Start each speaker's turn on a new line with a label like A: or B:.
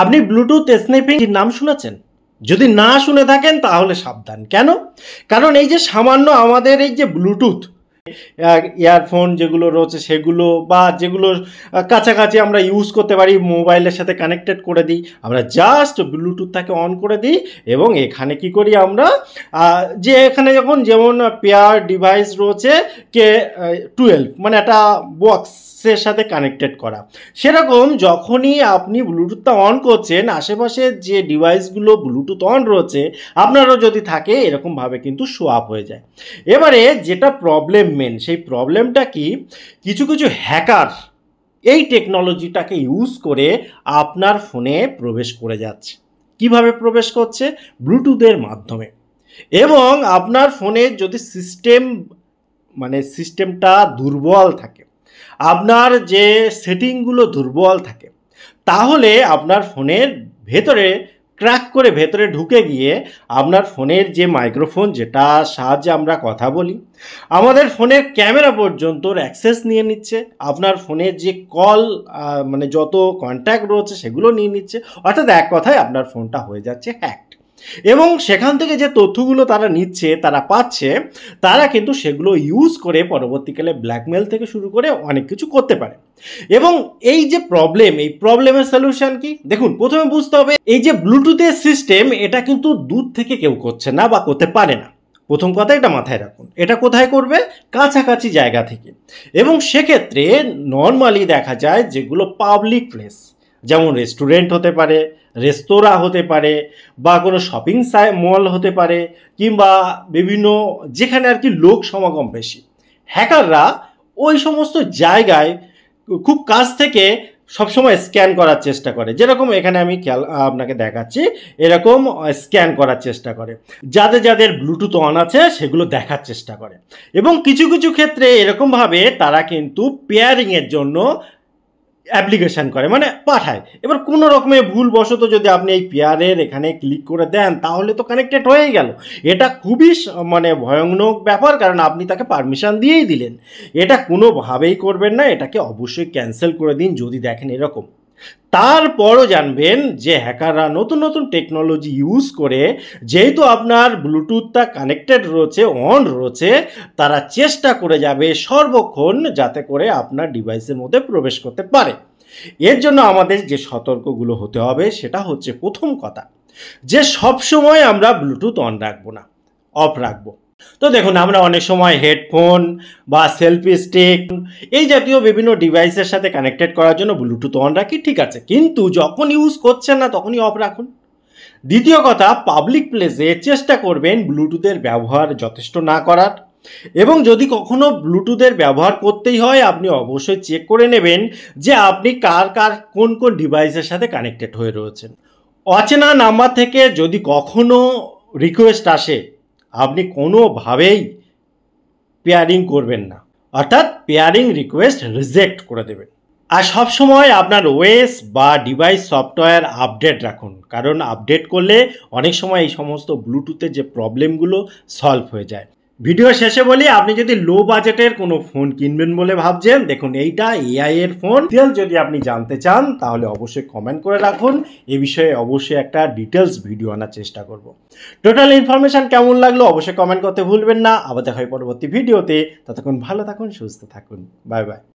A: আপনি Bluetooth snipping এর নাম শুনেছেন? যদি না শুনে থাকেন তাহলে সাবধান। কেন? কারণ এই যে সামান্য আমাদের এই যে ব্লুটুথ ইয়ারফোন যেগুলো রয়েছে সেগুলো বা যেগুলো কাছাকাছি আমরা ইউজ করতে পারি, মোবাইলের সাথে কানেক্টেড করে দিই, আমরা জাস্ট ব্লুটুথটাকে অন করে দিই এবং এখানে কি করি আমরা, যে এখানে যখন যেমন পেয়ার ডিভাইস রয়েছে কে 12 মানে একটা বক্সের সাথে কানেক্টেড করা, সেরকম যখনই আপনি ব্লুটুথটা অন করছেন আশেপাশে যে ডিভাইসগুলো ব্লুটুথ অন রয়েছে আপনারও যদি থাকে এরকমভাবে কিন্তু শো আপ হয়ে যায়। এবারে যেটা প্রবলেম মেন, সেই প্রবলেমটা কি, কিছু কিছু হ্যাকার এই টেকনোলজিটাকে ইউজ করে আপনার ফোনে প্রবেশ করে যাচ্ছে। কিভাবে প্রবেশ করছে? ব্লুটুথের মাধ্যমে। এবং আপনার ফোনের যদি সিস্টেমটা দুর্বল থাকে, আপনার যে সেটিংগুলো দুর্বল থাকে, তাহলে আপনার ফোনের ভেতরে ক্র্যাক করে ভেতরে ঢুকে গিয়ে আপনার ফোনের যে মাইক্রোফোন, যেটা সাহায্যে আমরা কথা বলি, আমাদের ফোনের ক্যামেরা পর্যন্ত অ্যাক্সেস নিয়ে নিচ্ছে, আপনার ফোনের যে কল যত কন্ট্যাক্ট রয়েছে সেগুলো নিয়ে নিচ্ছে। অর্থাৎ এক কথায় আপনার ফোনটা হয়ে যাচ্ছে হ্যাকড। এবং সেখান থেকে যে তথ্যগুলো তারা নিচ্ছে, তারা পাচ্ছে, তারা কিন্তু সেগুলো ইউজ করে পরবর্তীকালে ব্ল্যাকমেল থেকে শুরু করে অনেক কিছু করতে পারে। এবং এই যে প্রবলেম, এই প্রবলেমের সলিউশন কি? দেখুন, প্রথমে বুঝতে হবে এই যে ব্লুটুথের সিস্টেম, এটা কিন্তু দূর থেকে কেউ করছে না বা করতে পারে না। প্রথম কথা এটা মাথায় রাখুন। এটা কোথায় করবে? কাছাকাছি জায়গা থেকে। এবং সেক্ষেত্রে নর্মালি দেখা যায় যেগুলো পাবলিক প্লেস, যেমন রেস্টুরেন্ট হতে পারে, রেস্তোরাঁ হতে পারে, বা কোনো শপিং মল হতে পারে, কিংবা বিভিন্ন যেখানে আর কি লোক সমাগম বেশি, হ্যাকাররা ওই সমস্ত জায়গায় খুব কাছ থেকে সবসময় স্ক্যান করার চেষ্টা করে। যেরকম এখানে আমি আপনাকে দেখাচ্ছি, এরকম স্ক্যান করার চেষ্টা করে, যাদের যাদের ব্লুটুথ অন আছে সেগুলো দেখার চেষ্টা করে। এবং কিছু কিছু ক্ষেত্রে এরকমভাবে তারা কিন্তু পেয়ারিংয়ের জন্য অ্যাপ্লিকেশান করে, পাঠায়। এবার কোনো রকমের ভুলবশত যদি আপনি এই পেয়ারের এখানে ক্লিক করে দেন তাহলে তো কানেক্টেড হয়ে গেল। এটা খুবই ভয়ানক ব্যাপার, কারণ আপনি তাকে পারমিশন দিয়েই দিলেন। এটা কোনোভাবেই করবেন না, এটাকে অবশ্যই ক্যান্সেল করে দিন যদি দেখেন এরকম। তারপরও জানবেন যে হ্যাকাররা নতুন নতুন টেকনোলজি ইউজ করে, যেহেতু আপনার ব্লুটুথটা কানেক্টেড রয়েছে, অন রয়েছে, তারা চেষ্টা করে যাবে সর্বক্ষণ যাতে করে আপনার ডিভাইসের মধ্যে প্রবেশ করতে পারে। এর জন্য আমাদের যে সতর্কগুলো হতে হবে সেটা হচ্ছে, প্রথম কথা, যে সবসময় আমরা ব্লুটুথ অন রাখবো না, অফ রাখবো। তো দেখুন, আমরা অনেক সময় হেডফোন বা সেলফি স্টিক এই জাতীয় বিভিন্ন ডিভাইসের সাথে কানেক্টেড করার জন্য ব্লুটুথ অন রাখি, ঠিক আছে, কিন্তু যখন ইউজ করছেন না তখনই অফ রাখুন। দ্বিতীয় কথা, পাবলিক প্লেসে চেষ্টা করবেন ব্লুটুথের ব্যবহার যথেষ্ট না করার। এবং যদি কখনো ব্লুটুথের ব্যবহার করতেই হয়, আপনি অবশ্যই চেক করে নেবেন যে আপনি কার কার কোন কোন ডিভাইসের সাথে কানেক্টেড হয়ে রয়েছেন। অচেনা নাম্বার থেকে যদি কখনো রিকোয়েস্ট আসে, আপনি কোনোভাবেই পেয়ারিং করবেন না, অর্থাৎ পেয়ারিং রিকোয়েস্ট রিজেক্ট করে দেবেন। আর সবসময় আপনার ওএস বা ডিভাইস সফটওয়্যার আপডেট রাখুন, কারণ আপডেট করলে অনেক সময় এই সমস্ত ব্লুটুথের যে প্রবলেমগুলো সলভ হয়ে যায়। ভিডিও শেষে বলি, আপনি যদি লো বাজেটের কোনো ফোন কিনবেন বলে ভাবছেন, দেখুন এইটা এআই এর ফোন। যদি আপনি জানতে চান তাহলে অবশ্যই কমেন্ট করে রাখুন, এ বিষয়ে অবশ্যই একটা ডিটেলস ভিডিও আনার চেষ্টা করব। টোটাল ইনফরমেশন কেমন লাগলো অবশ্যই কমেন্ট করতে ভুলবেন না। আবার দেখা হয় পরবর্তী ভিডিওতে। ততক্ষণ ভালো থাকুন, সুস্থ থাকুন, বাই বাই।